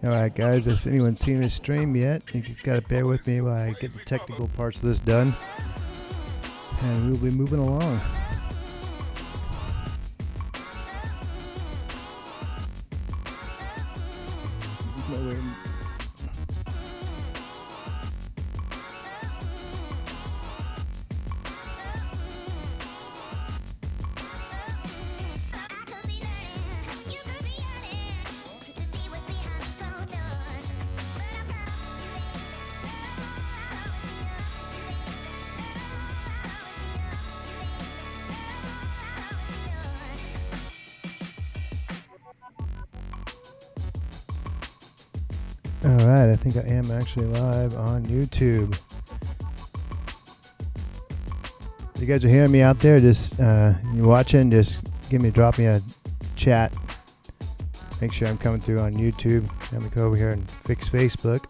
Alright guys, if anyone's seen this stream yet, you just gotta bear with me while I get the technical parts of this done. And we'll be moving along. Alright, I think I am actually live on YouTube. If you guys are hearing me out there, just you're watching, just drop me a chat. Make sure I'm coming through on YouTube. Let me go over here and fix Facebook.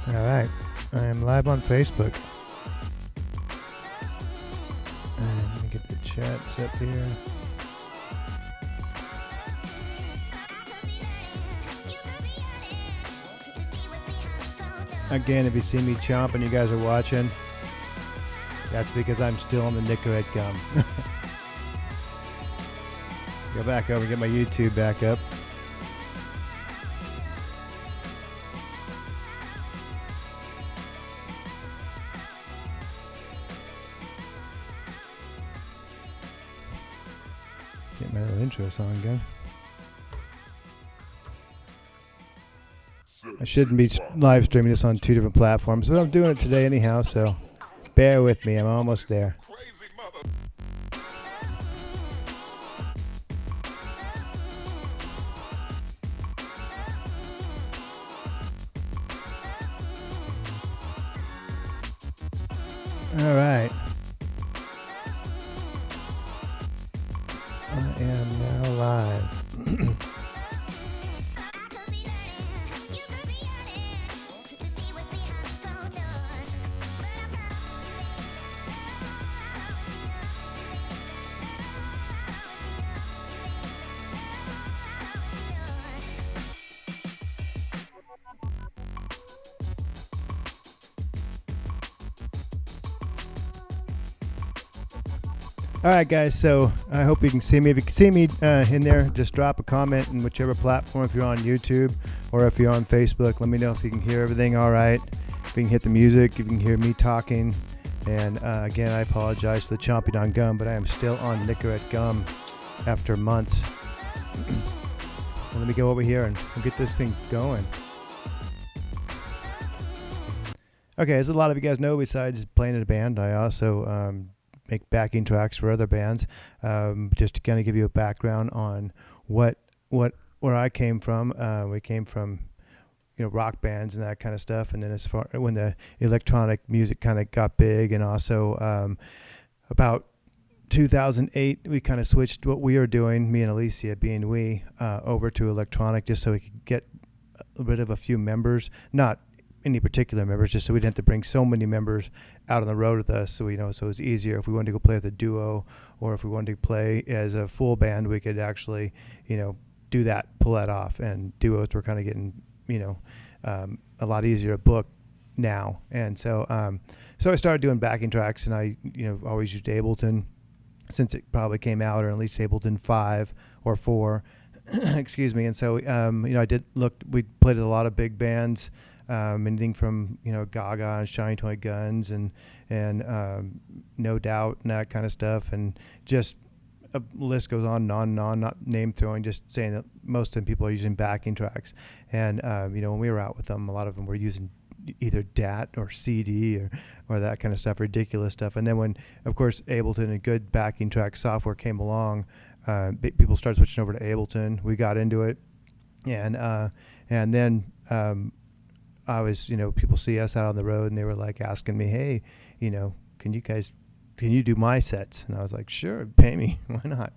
Alright, I am live on Facebook. And let me get the chat set here. Again, if you see me chomping, you guys are watching, that's because I'm still on the Nicorette gum. Go back over and get my YouTube back up. Get my little intro song again. I shouldn't be live streaming this on two different platforms, but I'm doing it today anyhow, so bear with me. I'm almost there. All right. I am now live. All right, guys, so I hope you can see me. If you can see me in there, just drop a comment in whichever platform. If you're on YouTube or if you're on Facebook, let me know if you can hear everything all right. If you can hit the music, if you can hear me talking. And again, I apologize for the chomping on gum, but I am still on Nicorette gum after months. Let me go over here and we'll get this thing going. Okay, as a lot of you guys know, besides playing in a band, I also make backing tracks for other bands. Just to kind of give you a background on where I came from. We came from, rock bands and that kind of stuff. And then as far when the electronic music kind of got big, and also about 2008, we kind of switched what we were doing, me and Alicia being we, over to electronic, just so we could get rid of a few members, not any particular members, just so we didn't have to bring so many members out on the road with us. So so it's easier if we wanted to go play with a duo, or if we wanted to play as a full band, we could actually do that, pull that off. And duos were kind of getting a lot easier to book now. And so I started doing backing tracks, and I always used Ableton since it probably came out, or at least Ableton 5 or 4 excuse me. And so we played with a lot of big bands, anything from Gaga and Shiny Toy Guns and No Doubt and that kind of stuff, and just a list goes on and on and on. Not name throwing, just saying that most of the people are using backing tracks. And when we were out with them, a lot of them were using either DAT or CD or that kind of stuff, ridiculous stuff. And then when, of course, Ableton and good backing track software came along, people started switching over to Ableton. We got into it, and then I was, people see us out on the road, and they were like asking me, hey, can you guys can you do my sets? And I was like, sure, pay me. Why not?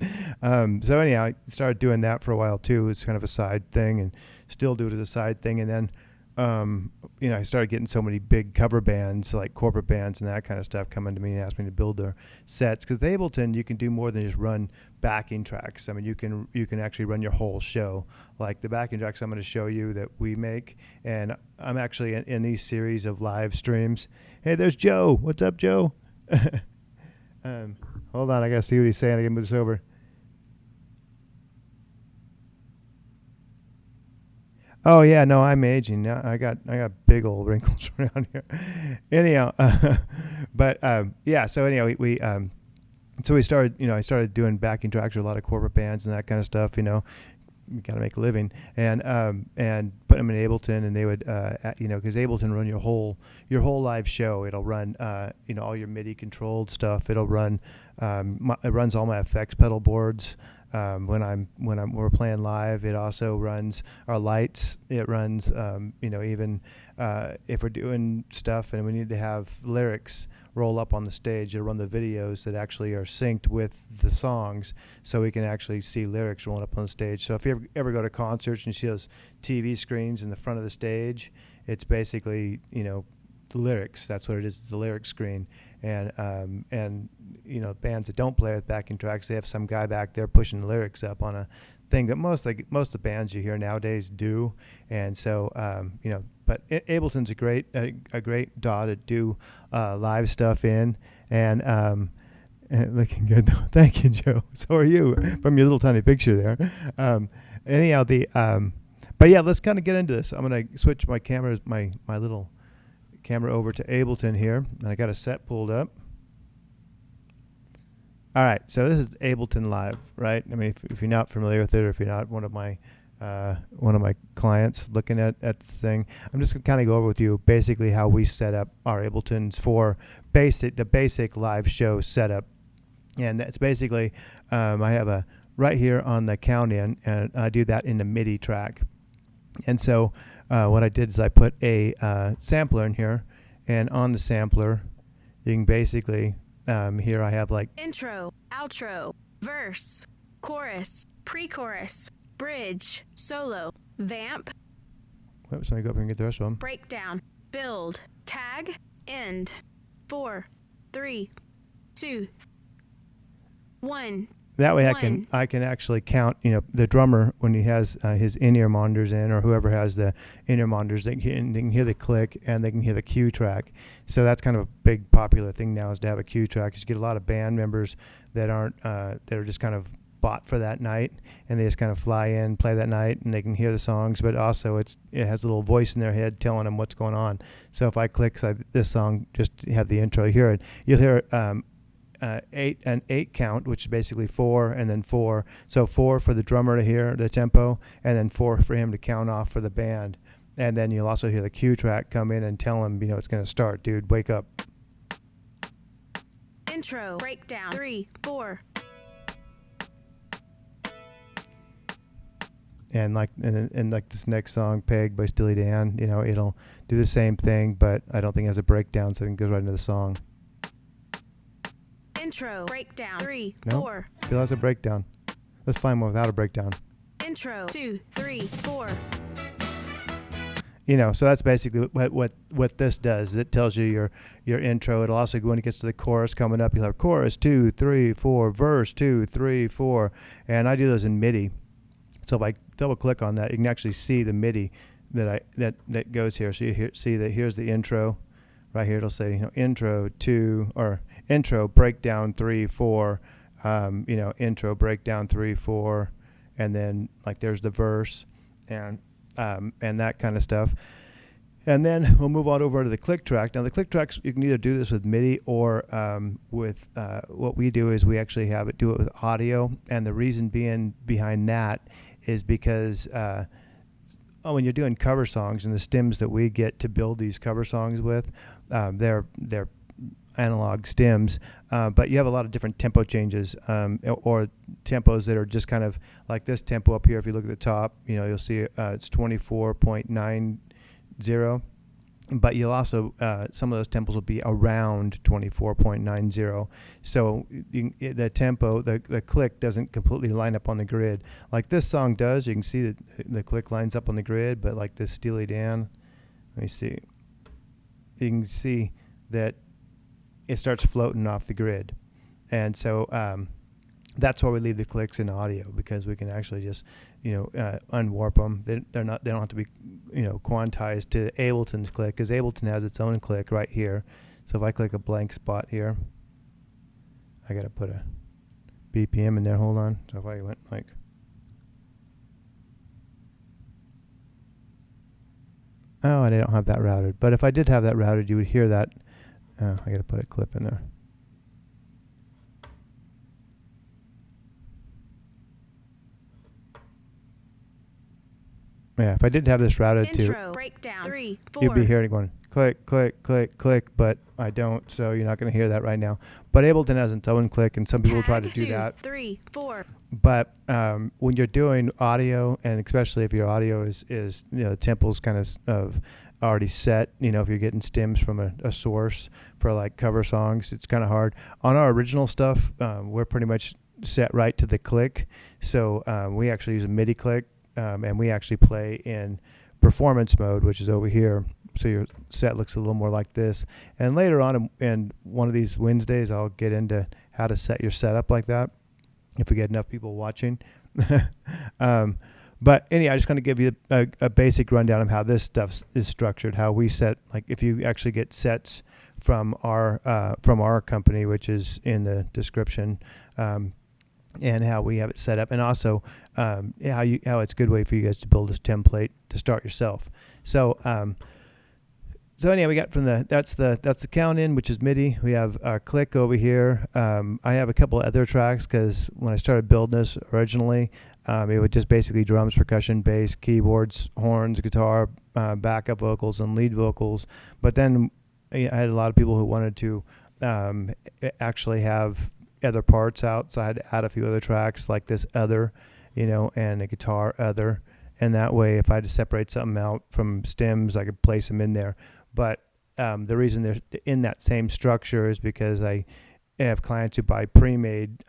So anyhow, I started doing that for a while too. It's kind of a side thing, and still do it as a side thing. And then, I started getting so many big cover bands, like corporate bands and that kind of stuff, coming to me and ask me to build their sets. Because with Ableton, you can do more than just run backing tracks. I mean, you can actually run your whole show. Like the backing tracks I'm going to show you that we make, and I'm actually in these series of live streams. Hey, there's Joe. What's up, Joe? Hold on, I gotta see what he's saying. I can move this over. Oh yeah, no, I'm aging. I got big old wrinkles around here. Anyhow, yeah. So anyhow, we started. I started doing backing tracks for a lot of corporate bands and that kind of stuff. You got to make a living, and put them in Ableton, and they would, because Ableton run your whole live show. It'll run, all your MIDI controlled stuff. It'll run, it runs all my effects pedal boards. When we're playing live, it also runs our lights. It runs, even if we're doing stuff and we need to have lyrics roll up on the stage, it'll run the videos that actually are synced with the songs, so we can actually see lyrics rolling up on the stage. So if you ever go to concerts and you see those TV screens in the front of the stage, it's basically, the lyrics. That's what it is, the lyric screen. And bands that don't play with backing tracks, they have some guy back there pushing the lyrics up on a thing that most of the bands you hear nowadays do. And so, but Ableton's a great DAW to do live stuff in, and looking good though. Thank you, Joe. So are you, from your little tiny picture there. Anyhow, but yeah, let's kind of get into this. I'm gonna switch my camera, my little camera over to Ableton here, and I got a set pulled up. All right, so this is Ableton Live, right? I mean, if you're not familiar with it, or if you're not one of my clients looking at the thing, I'm just gonna kind of go over with you basically how we set up our Abletons for the basic live show setup. And that's basically, I have right here on the count in, and I do that in the MIDI track. And so what I did is I put a sampler in here, and on the sampler, you can basically, here I have like intro, outro, verse, chorus, pre-chorus, bridge, solo, vamp. Whoops, let me go up here and get the rest of them. Breakdown, build, tag, end. 4, 3, 2, 1. That way I can actually count, the drummer when he has his in-ear monitors in, or whoever has the in-ear monitors, they can hear the click and they can hear the cue track. So that's kind of a big popular thing now, is to have a cue track. You get a lot of band members that are just kind of bought for that night, and they just kind of fly in, play that night, and they can hear the songs, but also it has a little voice in their head telling them what's going on. So if I click this song, just have the intro, you'll hear an 8 count, which is basically 4 and then 4. So 4 for the drummer to hear the tempo, and then 4 for him to count off for the band. And then you'll also hear the cue track come in and tell him, it's going to start. Dude, wake up. Intro, breakdown, 3, 4. And like this next song, Peg by Steely Dan, it'll do the same thing, but I don't think it has a breakdown, so it goes right into the song. Intro, breakdown, 3, no, 4. Still has a breakdown. Let's find one without a breakdown. Intro, 2, 3, 4. So that's basically what this does. It tells you your intro. It'll also, when it gets to the chorus coming up, you'll have chorus 2, 3, 4, verse 2, 3, 4, and I do those in MIDI. So if I double click on that, you can actually see the MIDI that goes here. So you see that here's the intro. Right here it'll say, intro 2, or intro breakdown 3, 4, intro breakdown 3, 4, and then like there's the verse and that kind of stuff. And then we'll move on over to the click track. Now the click tracks, you can either do this with MIDI or with what we do is we actually do it with audio. And the reason behind that is because when you're doing cover songs, and the stems that we get to build these cover songs with, they're analog stems, but you have a lot of different tempo changes, or tempos that are just kind of like this tempo up here. If you look at the top, you'll see it's 24.90, but you'll also some of those tempos will be around 24.90. So the tempo, the click doesn't completely line up on the grid like this song does. You can see that the click lines up on the grid, but like this Steely Dan, let me see. You can see that it starts floating off the grid, and so that's why we leave the clicks in audio, because we can actually just unwarp them. They don't have to be quantized to Ableton's click, because Ableton has its own click right here. So if I click a blank spot here, I got to put a BPM in there. Hold on. So if I went like, oh, I don't have that routed. But if I did have that routed, you would hear that. I got to put a clip in there. Yeah, if I did have this routed Intro, breakdown, 3, 4. you'd be hearing it going click, click, click, click, but I don't, so you're not going to hear that right now. But Ableton has its own click, and some people try to do 2, that. 3, 4. But when you're doing audio, and especially if your audio is the tempos kind of already set, if you're getting stems from a source for like cover songs, it's kind of hard. On our original stuff, we're pretty much set right to the click. So we actually use a MIDI click. And we actually play in performance mode, which is over here. So your set looks a little more like this. And later on in one of these Wednesdays, I'll get into how to set your setup like that, if we get enough people watching. But anyway, I just going to give you a basic rundown of how this stuff is structured, how we set, like if you actually get sets from our company, which is in the description, and how we have it set up, and also how it's a good way for you guys to build this template to start yourself. So anyway, we got that's the count in, which is MIDI. We have our click over here. I have a couple of other tracks, because when I started building this originally, it was just basically drums, percussion, bass, keyboards, horns, guitar, backup vocals, and lead vocals. But then I had a lot of people who wanted to actually have other parts out, so I had to add a few other tracks like this other, and a guitar other, and that way if I had to separate something out from stems, I could place them in there. But the reason they're in that same structure is because I have clients who buy pre-made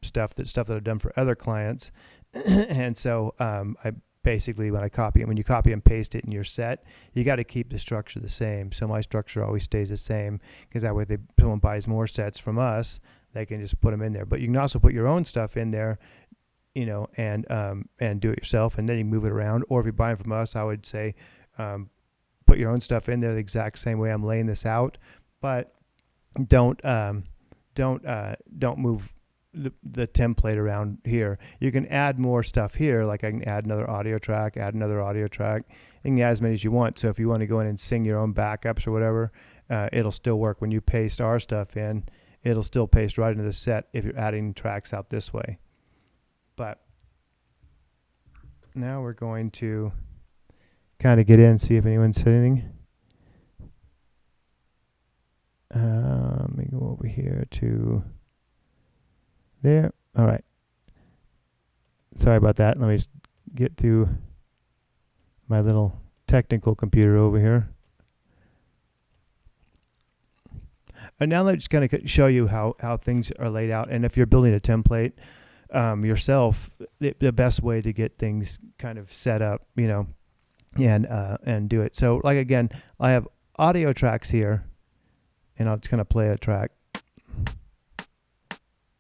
stuff that I've done for other clients, and so I basically, when you copy and paste it in your set, you got to keep the structure the same. So my structure always stays the same, because that way someone buys more sets from us, they can just put them in there. But you can also put your own stuff in there, and do it yourself, and then you move it around. Or if you're buying from us, I would say put your own stuff in there the exact same way I'm laying this out, but don't move the template around here. You can add more stuff here, like I can add another audio track, You can add as many as you want. So if you want to go in and sing your own backups or whatever, it'll still work. When you paste our stuff in, it'll still paste right into the set if you're adding tracks out this way. But now we're going to kind of get in and see if anyone said anything. Let me go over here to there. All right. Sorry about that. Let me just get through my little technical computer over here. And now let's kind of show you how things are laid out. And if you're building a template yourself, the best way to get things kind of set up, and do it. So like, again, I have audio tracks here, and I'll just kind of play a track.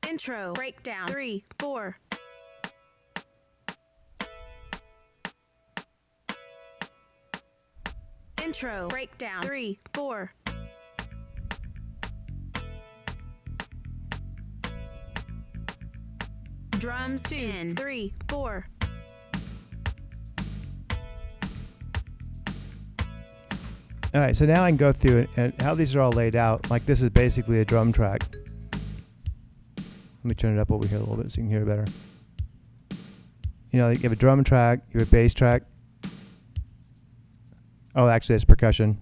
Intro, breakdown, 3, 4. Intro, breakdown, 3, 4. Drums 2, 3, 4. All right, so now I can go through it, and how these are all laid out. Like, this is basically a drum track. Let me turn it up over here a little bit so you can hear it better. You have a drum track, you have a bass track. Oh, actually, it's percussion.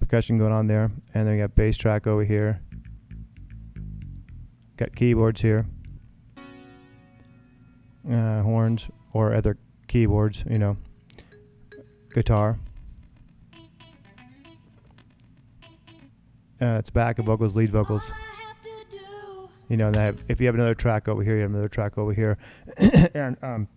Percussion going on there. And then we got bass track over here. Got keyboards here. Horns or other keyboards, guitar. It's backup vocals, lead vocals. You know, and if you have another track over here, you have another track over here. And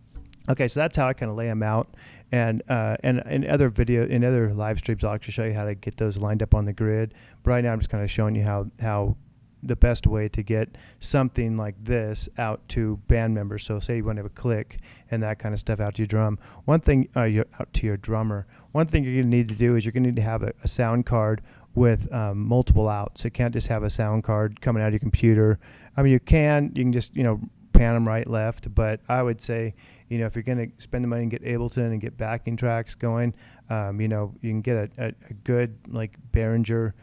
okay, so that's how I kind of lay them out. And in other live streams, I'll actually show you how to get those lined up on the grid. But right now, I'm just kind of showing you how the best way to get something like this out to band members. So say you want to have a click and that kind of stuff out to your drum. Out to your drummer. One thing you're going to need to do is you're going to need to have a sound card with multiple outs. You can't just have a sound card coming out of your computer. I mean, you can just, pan them right, left, but I would say, if you're going to spend the money and get Ableton and get backing tracks going, you can get a good like Behringer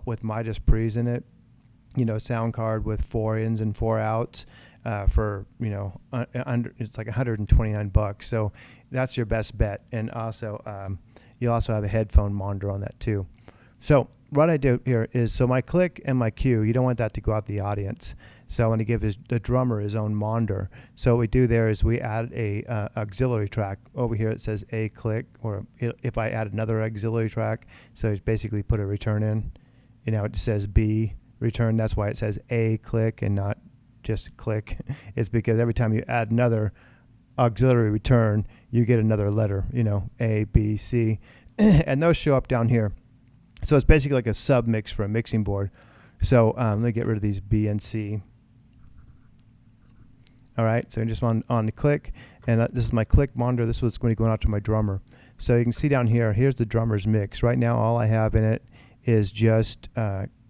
with Midas pre's in it, sound card with 4 ins and 4 outs for it's like $129. So that's your best bet. And also you also have a headphone monitor on that too. So what I do here is, my click and my cue, you don't want that to go out the audience. So I want to give the drummer his own monitor. So what we do there is we add a auxiliary track. Over here it says a click, or if I add another auxiliary track, so it's basically put a return in. It says B return. That's why it says a click and not just click. It's because every time you add another auxiliary return, you get another letter, A, B, C, and those show up down here. So it's basically like a sub mix for a mixing board. So let me get rid of these B and C. All right, so just on the click, and this is my click monitor. This is what's going to be going out to my drummer. So you can see down here, here's the drummer's mix. Right now, all I have in it is just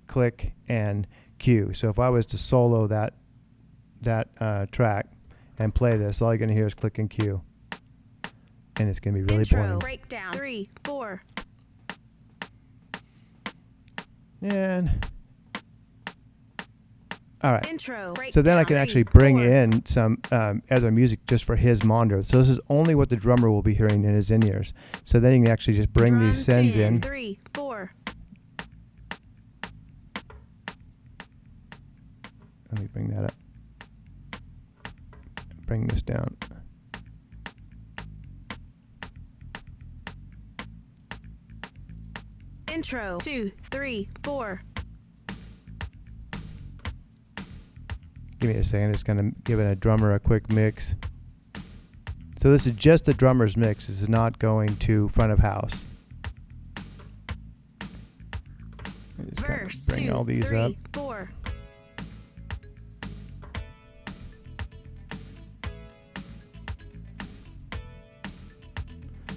click and cue. So if I was to solo that track and play this, all you're going to hear is click and cue. And it's going to be really Intro, boring. breakdown, 3, 4. And all right. Intro, So then I can breakdown, actually 3, bring 4. in some other music just for his monitor. So this is only what the drummer will be hearing in his in-ears. So then you can actually just bring these sends in. 3, 4. Let me bring that up. Bring this down. Intro, 2, 3, 4. Give me a second. Just going to give a drummer a quick mix. So this is just the drummer's mix. This is not going to front of house. Just kind of Verse, bring 2, all these 3, up. 4.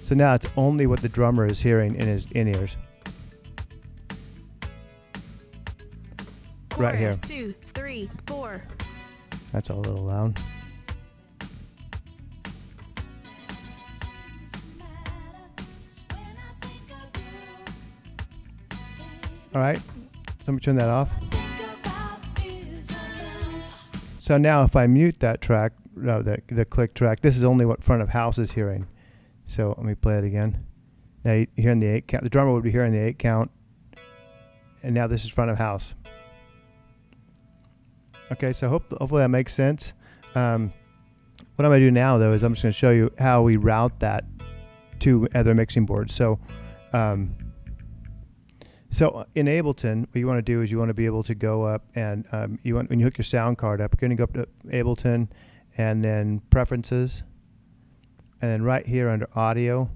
So now it's only what the drummer is hearing in his in-ears. Right here. Chorus, 2, 3, 4. That's a little loud. All right, so let me turn that off. So now if I mute that track, the click track, this is only what front of house is hearing. So let me play it again. Now you're hearing the 8 count. The drummer would be hearing the 8 count. And now this is front of house. Okay, so hopefully that makes sense. What I'm going to do now, though, is I'm just going to show you how we route that to other mixing boards. So in Ableton, what you want to do is you want to be able to go up and when you hook your sound card up, you're going to go up to Ableton and then Preferences. And then right here under Audio,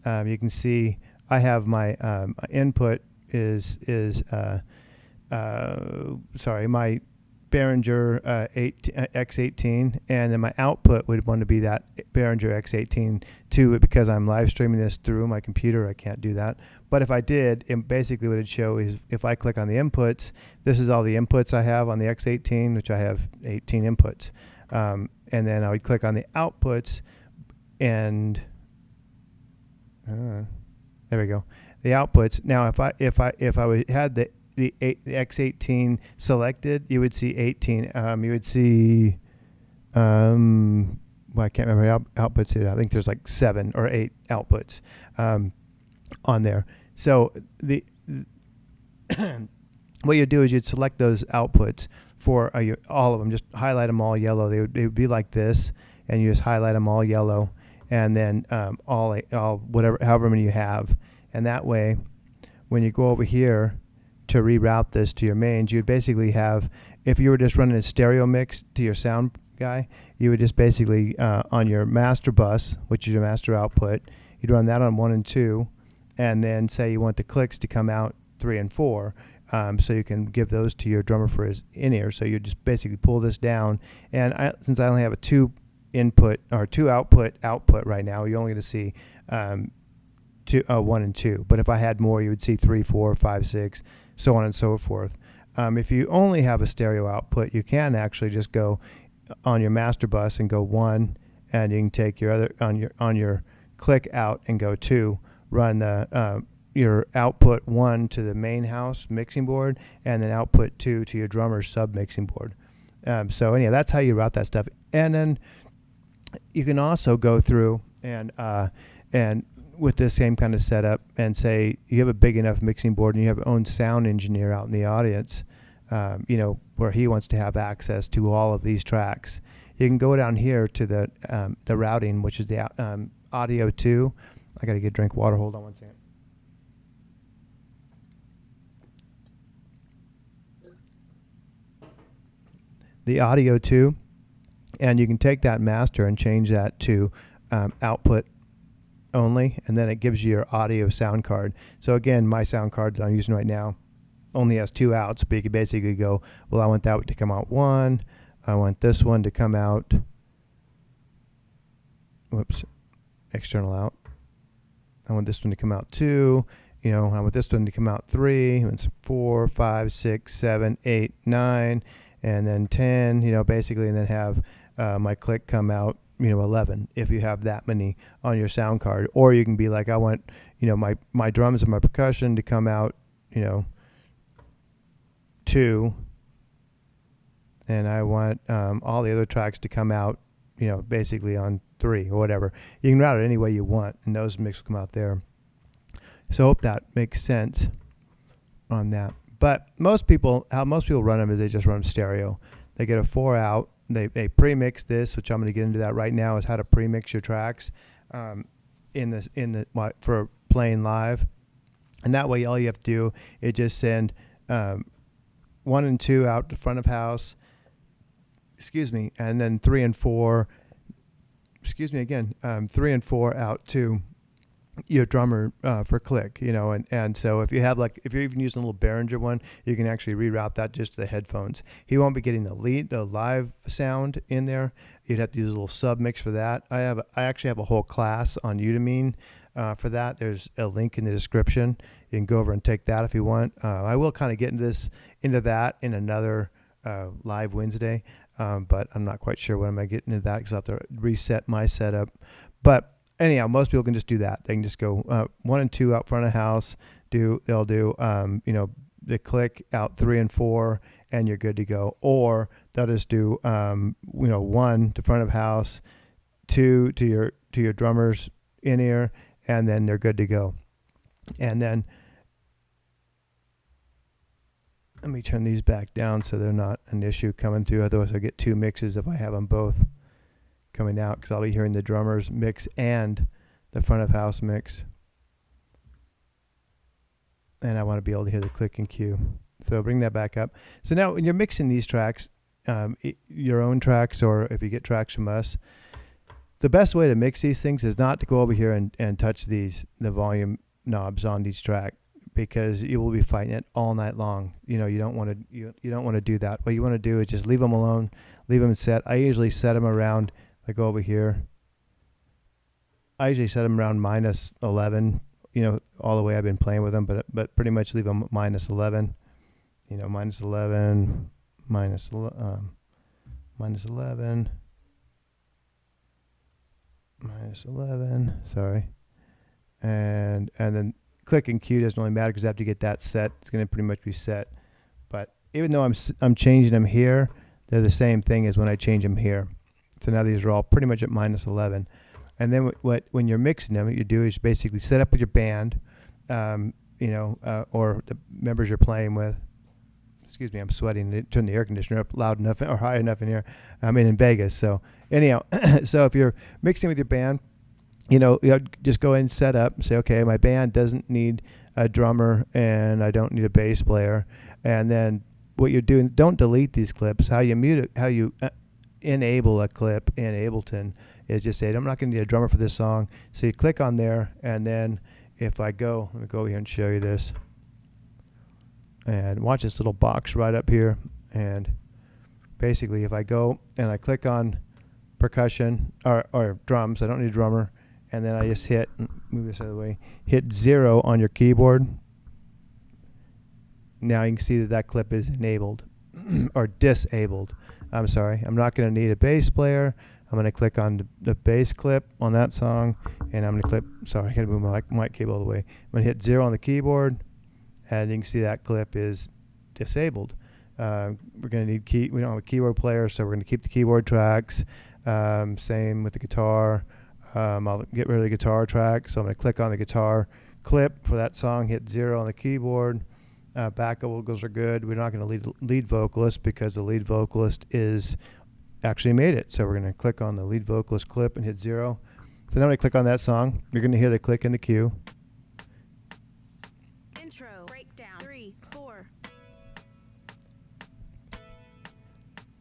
you can see I have my input is my Behringer X18, and then my output would want to be that Behringer X18 too, because I'm live streaming this through my computer. I can't do that. But if I did, basically what it'd show is if I click on the inputs, this is all the inputs I have on the X18, which I have 18 inputs. And then I would click on the outputs, and there we go. The outputs. Now, if I had the X18 selected, you would see 18. You would see, well, I can't remember how outputs here. I think there's like 7 or 8 outputs on there. So what you'd do is you'd select those outputs for all of them. Just highlight them all yellow. They would be like this, and you just highlight them all yellow, and then all however many you have, and that way, when you go over here to reroute this to your mains, you'd basically have, if you were just running a stereo mix to your sound guy, you would just basically on your master bus, which is your master output, you'd run that on 1 and 2, and then say you want the clicks to come out 3 and 4. So you can give those to your drummer for his in-ear. So you just basically pull this down, and since I only have a 2 input or 2 output right now, you're only going to see 1 and 2. But if I had more, you would see 3, 4, 5, 6, so on and so forth. If you only have a stereo output, you can actually just go on your master bus and go 1, and you can take your other on your click out and go 2. Run the your output 1 to the main house mixing board, and then output 2 to your drummer's sub mixing board. So anyhow, that's how you route that stuff. And then you can also go through and with this same kind of setup, and say you have a big enough mixing board and you have your own sound engineer out in the audience, where he wants to have access to all of these tracks. You can go down here to the routing, which is the audio 2. I got to get a drink of water. Hold on one second. The audio 2, and you can take that master and change that to output only, and then it gives you your audio sound card. So again, my sound card that I'm using right now only has 2 outs, but you can basically go, well, I want that to come out 1, I want this one to come out, external out, I want this one to come out 2, I want this one to come out 3, and 4, 5, 6, 7, 8, 9, and then 10, basically, and then have my click come out, 11, if you have that many on your sound card. Or you can be like, I want, my drums and my percussion to come out, 2, and I want all the other tracks to come out, basically on 3 or whatever. You can route it any way you want, and those mix will come out there. So I hope that makes sense on that. But how most people run them is they just run them stereo. They get a 4 out. They pre-mix this, which I'm going to get into that right now, is how to pre-mix your tracks for playing live. And that way, all you have to do is just send 1 and 2 out to front of house. And then 3 and 4. 3 and 4 out to your drummer for click, and so if you're even using a little Behringer one, you can actually reroute that just to the headphones. He won't be getting the live sound in there. You'd have to use a little sub mix for that. I actually have a whole class on Udemy for that. There's a link in the description. You can go over and take that if you want. I will kind of get into that in another live Wednesday, but I'm not quite sure when I'm going to get into that because I have to reset my setup. But anyhow, most people can just do that. They can just go 1 and 2 out front of house. They'll do the click out 3 and 4, and you're good to go. Or they'll just do 1 to front of house, 2 to your drummer's in ear, and then they're good to go. And then let me turn these back down so they're not an issue coming through. Otherwise, I get 2 mixes if I have them both coming out, because I'll be hearing the drummer's mix and the front of house mix, and I want to be able to hear the click and cue. So bring that back up. So now when you're mixing these tracks, your own tracks, or if you get tracks from us, the best way to mix these things is not to go over here and touch the volume knobs on each track, because you will be fighting it all night long. You don't want to do that. What you want to do is just leave them alone, leave them set. I usually set them around. I go over here. I usually set them around -11, all the way I've been playing with them, but pretty much leave them -11, -11, -11, sorry. And then click and cue doesn't really matter, because after you get that set, it's going to pretty much be set. But even though I'm changing them here, they're the same thing as when I change them here. So now these are all pretty much at -11. And then when you're mixing them, what you do is basically set up with your band, or the members you're playing with. Excuse me, I'm sweating. Turn the air conditioner up loud enough or high enough in here. I'm in Vegas. So anyhow, so if you're mixing with your band, you just go ahead and set up and say, okay, my band doesn't need a drummer and I don't need a bass player. And then what you're doing, don't delete these clips. How you mute it, how you enable a clip in Ableton is just say, I'm not going to need a drummer for this song. So you click on there, and then if I go, let me go here and show you this. And watch this little box right up here. And basically if I go and I click on percussion or drums, I don't need a drummer, and then I just hit, move this out of the way, hit 0 on your keyboard. Now you can see that that clip is enabled or disabled. I'm sorry, I'm not going to need a bass player. I'm going to click on the bass clip on that song, and I'm going to click, sorry, I got to move my mic cable all the way. I'm going to hit 0 on the keyboard, and you can see that clip is disabled. We're going to need we don't have a keyboard player, so we're going to keep the keyboard tracks. Same with the guitar. I'll get rid of the guitar track, so I'm going to click on the guitar clip for that song, hit 0 on the keyboard. Backup vocals are good. We're not going to lead vocalist because the lead vocalist is actually made it. So we're going to click on the lead vocalist clip and hit 0. So now when I click on that song, you're going to hear the click in the cue. Intro, breakdown, 3, 4.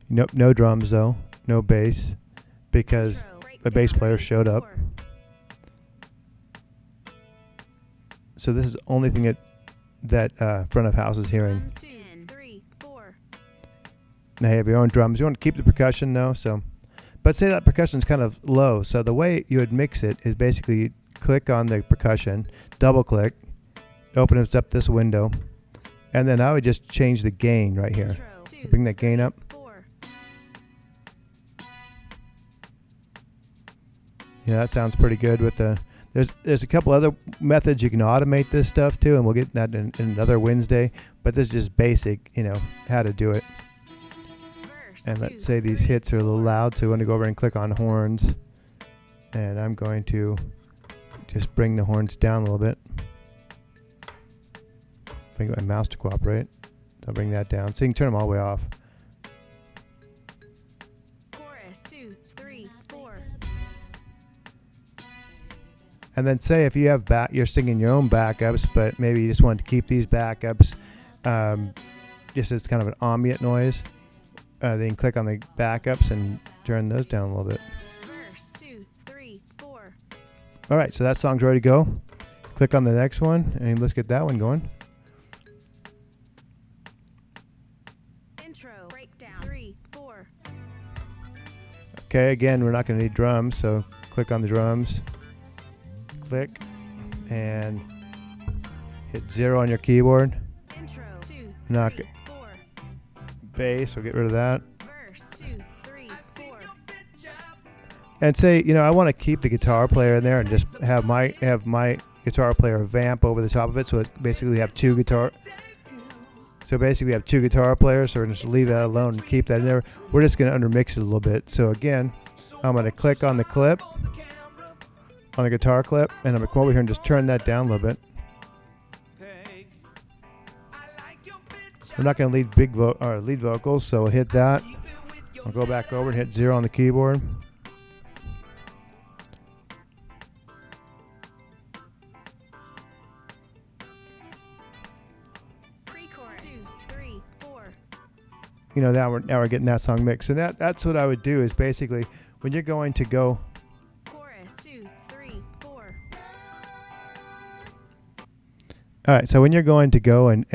No drums though, no bass, because Intro, breakdown, the bass player 3, showed up. 4. So this is the only thing that front of house is hearing. Drums, 2, 3, 4. Now you have your own drums. You want to keep the percussion though, so, but say that percussion is kind of low. So the way you would mix it is basically you click on the percussion, double click, opens up this window, and then I would just change the gain right here. Intro, 2, Bring that gain up. 4. Yeah, that sounds pretty good with the. There's a couple other methods you can automate this stuff too, and we'll get that in another Wednesday. But this is just basic, how to do it. Verse, And 2, let's say these 3, hits are a little 4. loud, so I'm going to go over and click on horns. And I'm going to just bring the horns down a little bit. Bring my mouse to cooperate. I'll bring that down. So you can turn them all the way off. Chorus, 2, 3, 4. And then say if you have you're singing your own backups, but maybe you just want to keep these backups just as kind of an ambient noise. Then you can click on the backups and turn those down a little bit. Verse, 2, 3, 4. All right, so that song's ready to go. Click on the next one, and let's get that one going. Intro, breakdown, 3, 4. Okay, again, we're not going to need drums, so click on the drums. Click, and hit 0 on your keyboard. Intro, 2, Knock 3, it. 4. Bass, we'll get rid of that. Verse, 2, 3, 4. And say, I want to keep the guitar player in there and just have my guitar player vamp over the top of it, so it basically have two guitar. So basically we have two guitar players, so we're going to just leave that alone and keep that in there. We're just going to undermix it a little bit. So again, I'm going to click on the clip, on the guitar clip, and I'm going to come over here and just turn that down a little bit. We're not going to lead vocals, so we'll hit that. I'll go back over and hit 0 on the keyboard. Pre-chorus, 2, 3, 4. Now we're getting that song mixed. And that's what I would do is basically when you're going to go. Chorus, 2, 3, 4. All right, so when you're going to go and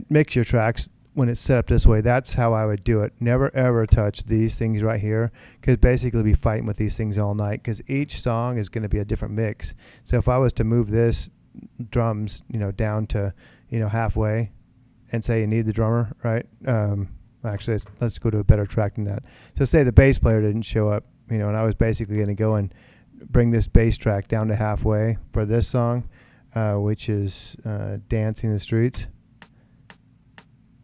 mix your tracks when it's set up this way, that's how I would do it. Never ever touch these things right here, because basically be fighting with these things all night, because each song is going to be a different mix. So if I was to move this drums, down to, halfway, and say you need the drummer, right? Actually, let's go to a better track than that. So say the bass player didn't show up, and I was basically going to go and bring this bass track down to halfway for this song, which is Dancing in the Streets.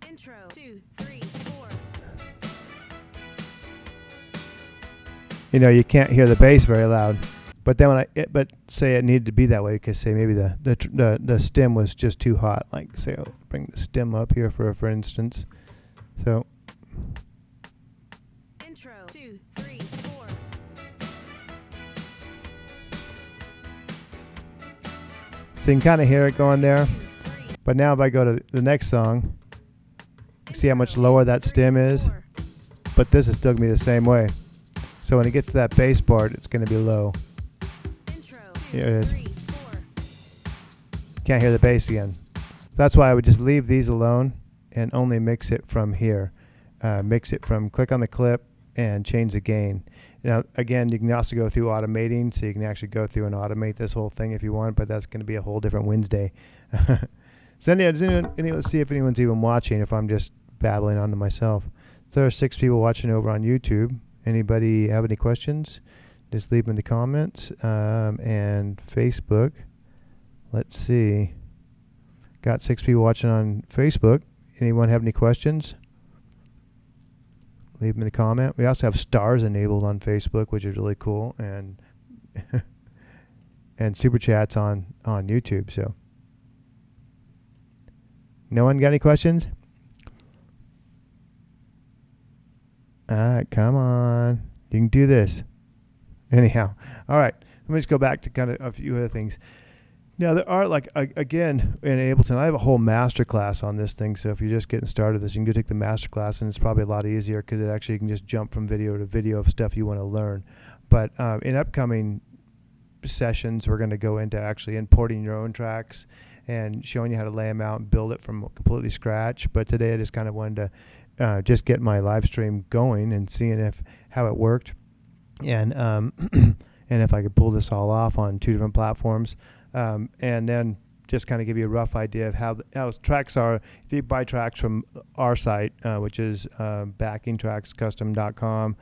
Intro, 2, 3, 4. You can't hear the bass very loud. But then but say it needed to be that way, because say maybe the stem was just too hot. Like say I'll bring the stem up here for instance. So Intro, 2, 3, 4. So you can kind of hear it going there. 3, But now if I go to the next song, see how much lower that stem is? 4, But this is still going to be the same way. So when it gets to that bass part, it's going to be low. intro, Here it is. 3, 4, Can't hear the bass again. That's why I would just leave these alone and only mix it from here. Click on the clip and change the gain. Now, again, you can also go through automating, so you can actually go through and automate this whole thing if you want, but that's going to be a whole different Wednesday. So let's see if anyone's even watching, if I'm just babbling on to myself. So there are 6 people watching over on YouTube. Anybody have any questions? Just leave them in the comments. And Facebook, let's see. Got 6 people watching on Facebook. Anyone have any questions? Leave them in the comment. We also have stars enabled on Facebook, which is really cool, and and super chats on YouTube. So, no one got any questions? All right, come on, you can do this. Anyhow, all right. Let me just go back to kind of a few other things. Now, there are, like, again, in Ableton, I have a whole master class on this thing. So if you're just getting started with this, you can go take the master class, and it's probably a lot easier because it actually, you can just jump from video to video of stuff you want to learn. But in upcoming sessions, we're going to go into actually importing your own tracks and showing you how to lay them out and build it from completely scratch. But today I just kind of wanted to just get my live stream going and seeing how it worked, and and if I could pull this all off on 2 different platforms. And then just kind of give you a rough idea of how tracks are. If you buy tracks from our site, which is backingtrackscustom.com,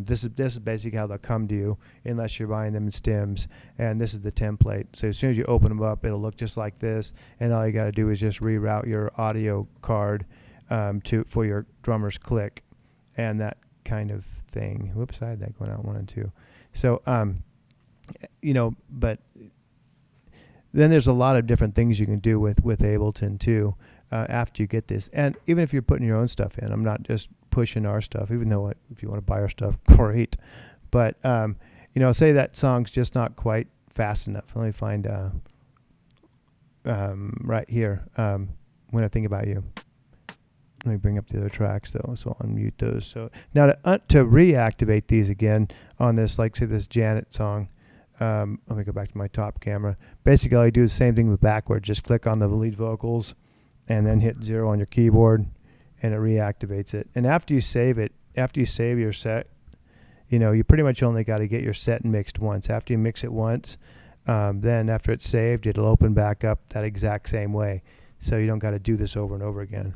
this is basically how they'll come to you, unless you're buying them in stems. And this is the template. So as soon as you open them up, it'll look just like this. And all you got to do is just reroute your audio card for your drummer's click and that kind of thing. Whoops, I had that going out 1 and 2. So, but then there's a lot of different things you can do with Ableton too after you get this. And even if you're putting your own stuff in, I'm not just pushing our stuff, even though if you want to buy our stuff, great. But, say that song's just not quite fast enough. Let me find right here, When I Think About You. Let me bring up the other tracks though, so I'll unmute those. So now to reactivate these again on this, like say this Janet song, let me go back to my top camera. Basically, I do the same thing with backwards. Just click on the lead vocals and then hit 0 on your keyboard, and it reactivates it. And after you save your set, you pretty much only got to get your set mixed once. After you mix it once, then after it's saved, it'll open back up that exact same way. So you don't got to do this over and over again.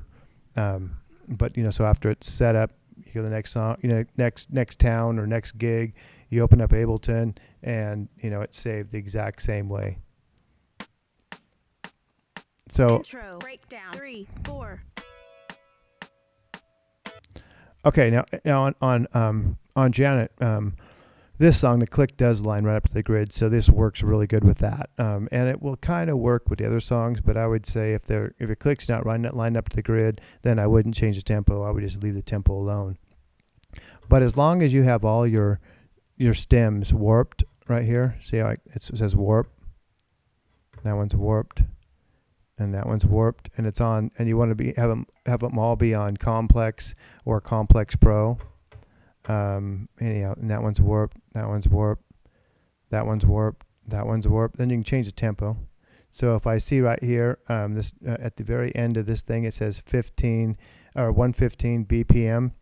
But so after it's set up, you go to the next song, next town or next gig, you open up Ableton, and it's saved the exact same way. So intro, breakdown, 3, 4, okay, now on Janet, this song, the click does line right up to the grid, so this works really good with that. And it will kind of work with the other songs, but I would say if your click's not lined up to the grid, then I wouldn't change the tempo. I would just leave the tempo alone. But as long as you have all your stems warped right here, see how it says warp? That one's warped, and that one's warped, and it's on. And you want to have them all be on Complex or Complex Pro. Anyhow, and that one's warped, that one's warped, that one's warped, that one's warped. Then you can change the tempo. So if I see right here, this at the very end of this thing, it says 15 or 115 BPM.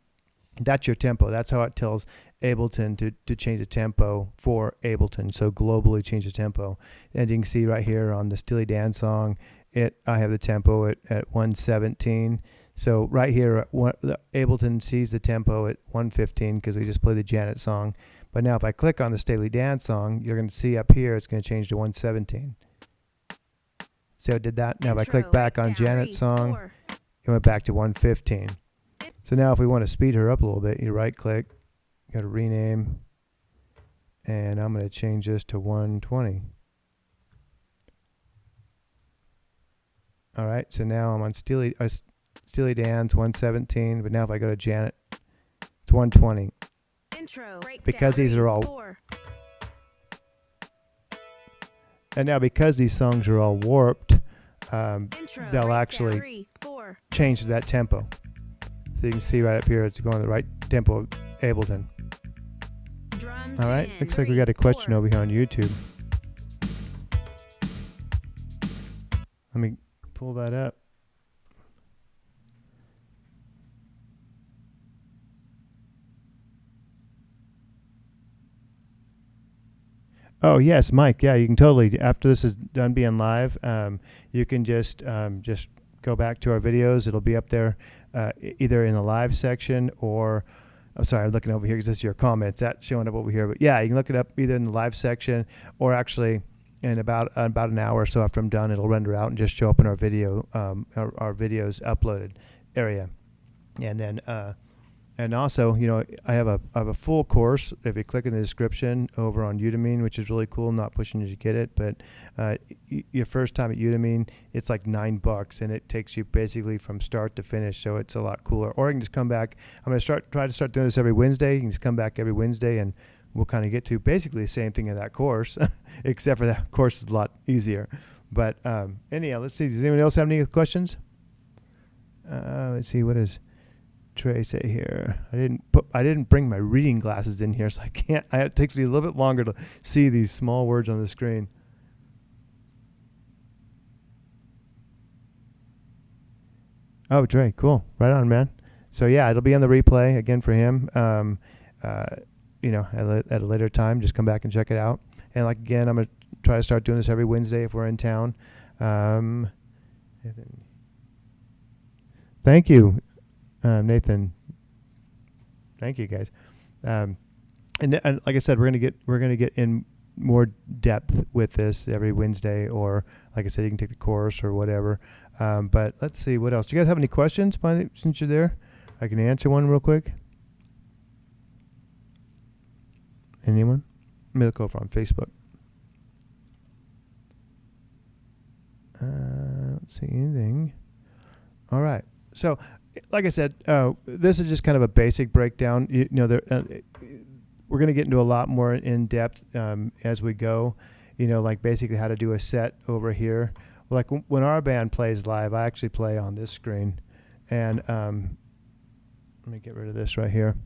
That's your tempo. That's how it tells Ableton to change the tempo for Ableton. So globally change the tempo. And you can see right here on the Steely Dan song, I have the tempo at 117. So right here, Ableton sees the tempo at 115 because we just played the Janet song. But now if I click on the Steely Dan song, you're going to see up here it's going to change to 117. So it did that. Now if I click back on Janet's song, it went back to 115. So now if we want to speed her up a little bit, you right click, go to rename, and I'm going to change this to 120. All right, so now I'm on Steely Dan's 117, but now if I go to Janet, it's 120. intro, breakdown, Because these are all 4, And now because these songs are all warped, Intro. they'll Breakdown. actually 3, 4. change to that tempo. So you can see right up here, it's going the right tempo of Ableton. Drums All right, in. looks like we 3, got a question 4. over here on YouTube. Let me pull that up. Oh yes, Mike. Yeah, you can totally. After this is done being live, you can just go back to our videos. It'll be up there, either in the live section or. Oh, sorry, I'm looking over here because this is your comments. That's showing up over here. But yeah, you can look it up either in the live section or actually in about an hour or so after I'm done, it'll render out and just show up in our video, our videos uploaded area, and then. And also, you know, I have a full course. If you click in the description over on Udemy, which is really cool, I'm not pushing you to get it, but your first time at Udemy, it's like $9, and it takes you basically from start to finish. So it's a lot cooler. Or you can just come back. I'm going to try to start doing this every Wednesday. You can just come back every Wednesday, and we'll kind of get to basically the same thing in that course, except for that course is a lot easier. But anyhow, let's see. Does anyone else have any questions? Let's see. What is Trey say here? I didn't bring my reading glasses in here, so I can't. It takes me a little bit longer to see these small words on the screen. Oh, Trey, cool, right on, man. So yeah, it'll be on the replay again for him. You know, at a later time, just come back and check it out. And like again, I'm gonna try to start doing this every Wednesday if we're in town. Thank you. Nathan, thank you guys. And like I said, we're gonna get in more depth with this every Wednesday, or like I said, you can take the course or whatever. But let's see what else. Do you guys have any questions? Since you're there, I can answer one real quick. Anyone? Let me look over on Facebook. Let's see anything. All right. So, like I said, this is just kind of a basic breakdown. You know, we're going to get into a lot more in depth as we go. You know, like basically how to do a set over here. Like when our band plays live, I actually play on this screen, and let me get rid of this right here.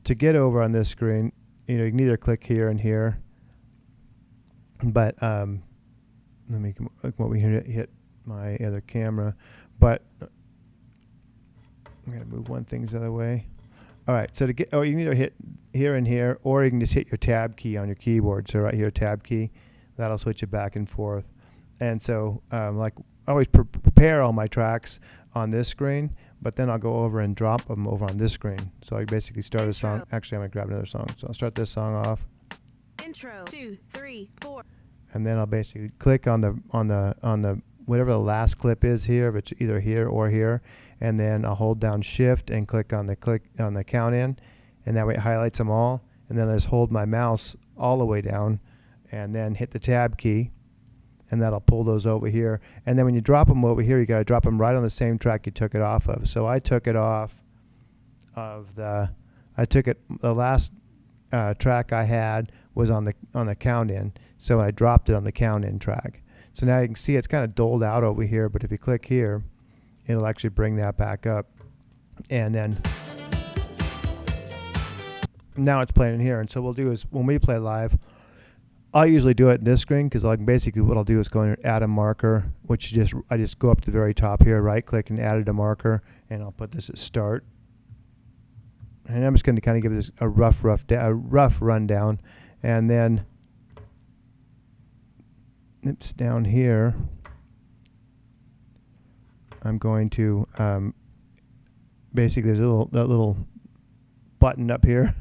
To get over on this screen, you know, you can either click here and here, but let me come over here to hit my other camera, but. I'm going to move one thing the other way. All right, so you can either hit here and here, or you can just hit your tab key on your keyboard. So right here, tab key, that'll switch it back and forth. And so like I always prepare all my tracks on this screen, but then I'll go over and drop them over on this screen. So I basically start a song. Actually, I'm going to grab another song. So I'll start this song off. Intro 2, 3, 4. And then I'll basically click on the whatever the last clip is here, if it's either here or here. And then I'll hold down shift and click on the count in, and that way it highlights them all. And then I just hold my mouse all the way down and then hit the tab key, and that'll pull those over here. And then when you drop them over here, you got to drop them right on the same track you took it off of. So I took it off of the last track I had was on the count in. So I dropped it on the count in track. So now you can see it's kind of doled out over here, but if you click here, it'll actually bring that back up. And then now it's playing in here. And so what we'll do is when we play live, I usually do it in this screen, because like basically what I'll do is go in and add a marker, which I just go up to the very top here, right click and added a marker, and I'll put this at start. And I'm just going to kind of give this a rough rundown. And then it's down here. I'm going to basically there's that little button up here.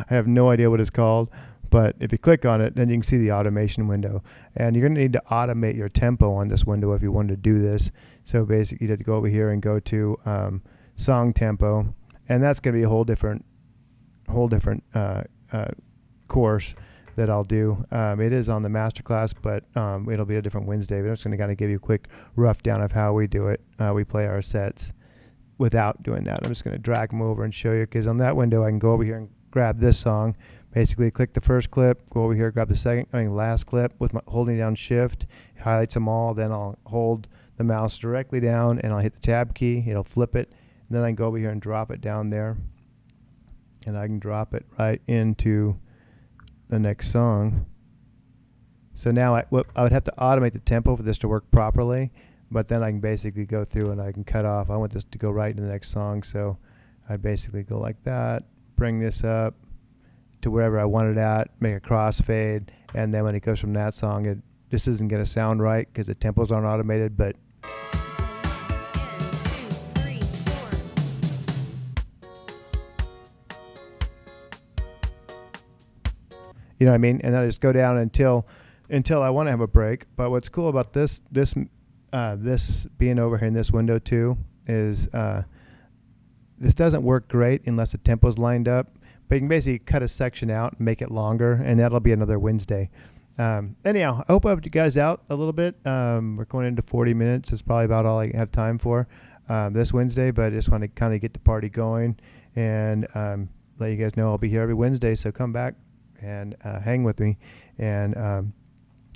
I have no idea what it's called, but if you click on it, then you can see the automation window. And you're going to need to automate your tempo on this window if you want to do this. So basically, you have to go over here and go to song tempo, and that's going to be a whole different course that I'll do. It is on the masterclass, but it'll be a different Wednesday. But I'm just going to kind of give you a quick rough down of how we do it. We play our sets without doing that. I'm just going to drag them over and show you, because on that window I can go over here and grab this song, basically click the first clip, go over here, grab the last clip with holding down shift, highlights them all. Then I'll hold the mouse directly down and I'll hit the tab key. It'll flip it. And then I can go over here and drop it down there. And I can drop it right into the next song. So now I would have to automate the tempo for this to work properly, but then I can basically go through and I can cut off. I want this to go right into the next song, so I basically go like that, bring this up to wherever I want it at, make a crossfade, and then when it goes from that song, this isn't going to sound right because the tempos aren't automated, but you know what I mean? And then I just go down until I want to have a break. But what's cool about this being over here in this window too is this doesn't work great unless the tempo's lined up. But you can basically cut a section out and make it longer, and that'll be another Wednesday. Anyhow, I hope I helped you guys out a little bit. We're going into 40 minutes. It's probably about all I have time for this Wednesday, but I just want to kind of get the party going and let you guys know I'll be here every Wednesday. So come back and hang with me, and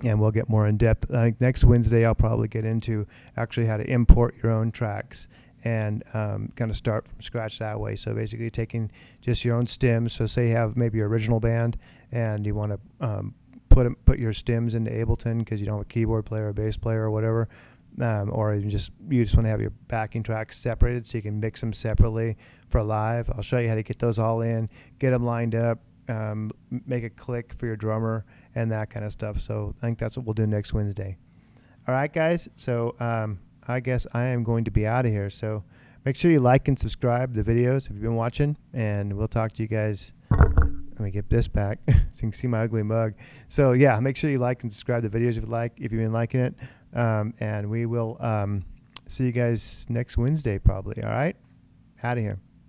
we'll get more in depth. I think next Wednesday I'll probably get into actually how to import your own tracks and kind of start from scratch that way. So basically taking just your own stems. So say you have maybe your original band and you want to put your stems into Ableton because you don't have a keyboard player or bass player or whatever, or you just want to have your backing tracks separated so you can mix them separately for live. I'll show you how to get those all in, get them lined up, make a click for your drummer and that kind of stuff. So I think that's what we'll do next Wednesday. All right, guys. So I guess I am going to be out of here. So make sure you like and subscribe the videos if you've been watching, and we'll talk to you guys. Let me get this back so you can see my ugly mug. So yeah, make sure you like and subscribe the videos if you've been liking it. And we will see you guys next Wednesday probably. All right, out of here.